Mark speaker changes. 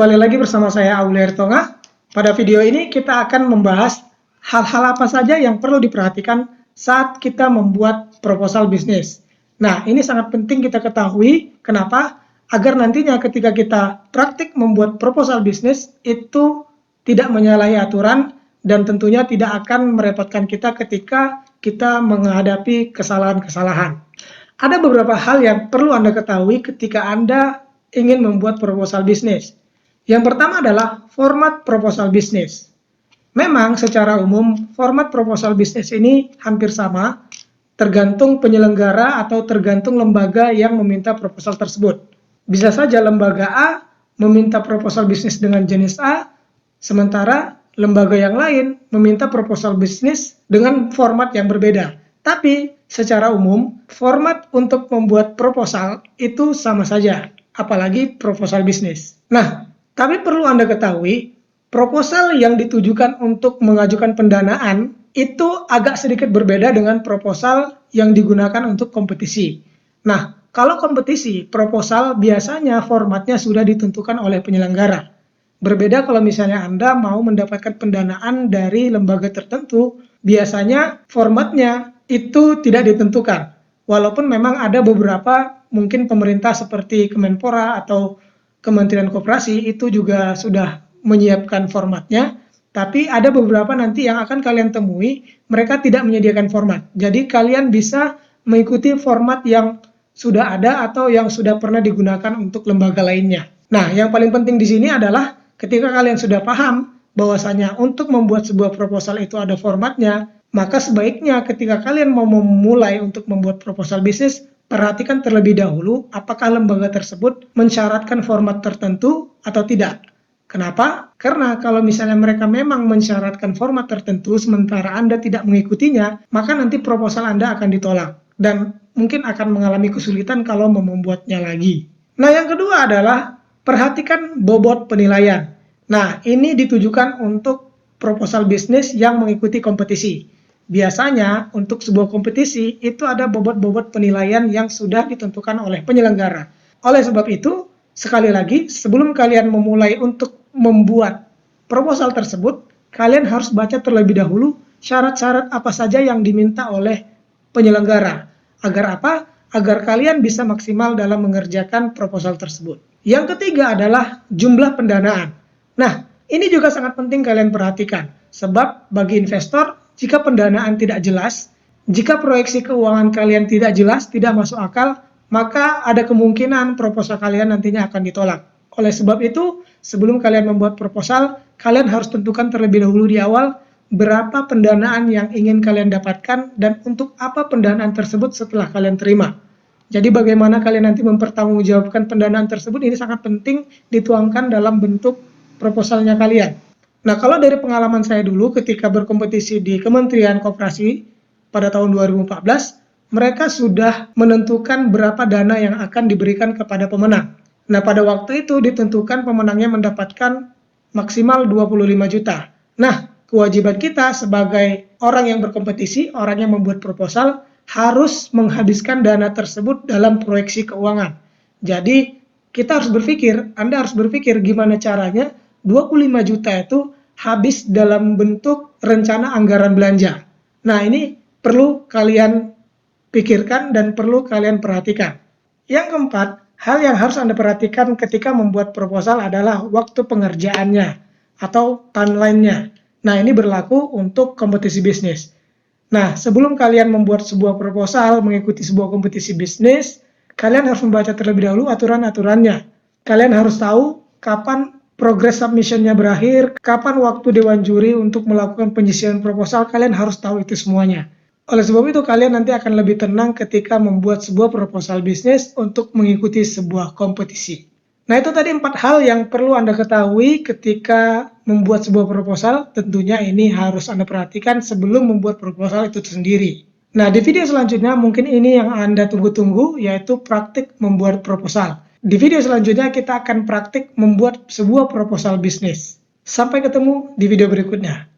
Speaker 1: kembali lagi bersama saya Aulia Tonga. Pada video ini kita akan membahas hal-hal apa saja yang perlu diperhatikan saat kita membuat proposal bisnis. Nah, ini sangat penting kita ketahui. Kenapa? Agar nantinya ketika kita praktik membuat proposal bisnis itu tidak menyalahi aturan dan tentunya tidak akan merepotkan kita ketika kita menghadapi kesalahan-kesalahan. Ada beberapa hal yang perlu Anda ketahui ketika Anda ingin membuat proposal bisnis. Yang pertama adalah format proposal bisnis. Memang secara umum format proposal bisnis ini hampir sama, tergantung penyelenggara atau tergantung lembaga yang meminta proposal tersebut. Bisa saja lembaga A meminta proposal bisnis dengan jenis A, sementara lembaga yang lain meminta proposal bisnis dengan format yang berbeda. Tapi secara umum format untuk membuat proposal itu sama saja, apalagi proposal bisnis. Nah, tapi perlu Anda ketahui, proposal yang ditujukan untuk mengajukan pendanaan itu agak sedikit berbeda dengan proposal yang digunakan untuk kompetisi. Nah, kalau kompetisi, proposal biasanya formatnya sudah ditentukan oleh penyelenggara. Berbeda kalau misalnya Anda mau mendapatkan pendanaan dari lembaga tertentu, biasanya formatnya itu tidak ditentukan. Walaupun memang ada beberapa mungkin pemerintah seperti Kemenpora atau Kementerian Koperasi itu juga sudah menyiapkan formatnya, tapi ada beberapa nanti yang akan kalian temui, mereka tidak menyediakan format. Jadi kalian bisa mengikuti format yang sudah ada atau yang sudah pernah digunakan untuk lembaga lainnya. Nah, yang paling penting di sini adalah ketika kalian sudah paham bahwasanya untuk membuat sebuah proposal itu ada formatnya, maka sebaiknya ketika kalian mau memulai untuk membuat proposal bisnis, perhatikan terlebih dahulu apakah lembaga tersebut mensyaratkan format tertentu atau tidak. Kenapa? Karena kalau misalnya mereka memang mensyaratkan format tertentu sementara Anda tidak mengikutinya, maka nanti proposal Anda akan ditolak dan mungkin akan mengalami kesulitan kalau mau membuatnya lagi. Nah, yang kedua adalah perhatikan bobot penilaian. Nah, ini ditujukan untuk proposal bisnis yang mengikuti kompetisi. Biasanya untuk sebuah kompetisi itu ada bobot-bobot penilaian yang sudah ditentukan oleh penyelenggara. Oleh sebab itu, sekali lagi sebelum kalian memulai untuk membuat proposal tersebut, kalian harus baca terlebih dahulu syarat-syarat apa saja yang diminta oleh penyelenggara. Agar apa? Agar kalian bisa maksimal dalam mengerjakan proposal tersebut. Yang ketiga adalah jumlah pendanaan. Nah, ini juga sangat penting kalian perhatikan. Sebab bagi investor, jika pendanaan tidak jelas, jika proyeksi keuangan kalian tidak jelas, tidak masuk akal, maka ada kemungkinan proposal kalian nantinya akan ditolak. Oleh sebab itu, sebelum kalian membuat proposal, kalian harus tentukan terlebih dahulu di awal berapa pendanaan yang ingin kalian dapatkan dan untuk apa pendanaan tersebut setelah kalian terima. Jadi bagaimana kalian nanti mempertanggungjawabkan pendanaan tersebut ini sangat penting dituangkan dalam bentuk proposalnya kalian. Nah, kalau dari pengalaman saya dulu ketika berkompetisi di Kementerian Koperasi pada tahun 2014, mereka sudah menentukan berapa dana yang akan diberikan kepada pemenang. Nah, pada waktu itu ditentukan pemenangnya mendapatkan maksimal 25 juta. Nah, kewajiban kita sebagai orang yang berkompetisi, orang yang membuat proposal, harus menghabiskan dana tersebut dalam proyeksi keuangan. Jadi, kita harus berpikir, Anda harus berpikir gimana caranya 25 juta itu habis dalam bentuk rencana anggaran belanja. Nah, ini perlu kalian pikirkan dan perlu kalian perhatikan. Yang keempat, hal yang harus Anda perhatikan ketika membuat proposal adalah waktu pengerjaannya atau timeline-nya. Nah, ini berlaku untuk kompetisi bisnis. Nah, sebelum kalian membuat sebuah proposal mengikuti sebuah kompetisi bisnis, kalian harus membaca terlebih dahulu aturan-aturannya. Kalian harus tahu kapan progres submission-nya berakhir, kapan waktu dewan juri untuk melakukan penyisian proposal, kalian harus tahu itu semuanya. Oleh sebab itu, kalian nanti akan lebih tenang ketika membuat sebuah proposal bisnis untuk mengikuti sebuah kompetisi. Nah, itu tadi 4 hal yang perlu Anda ketahui ketika membuat sebuah proposal. Tentunya ini harus Anda perhatikan sebelum membuat proposal itu sendiri. Nah, di video selanjutnya mungkin ini yang Anda tunggu-tunggu, yaitu praktik membuat proposal. Di video selanjutnya kita akan praktik membuat sebuah proposal bisnis. Sampai ketemu di video berikutnya.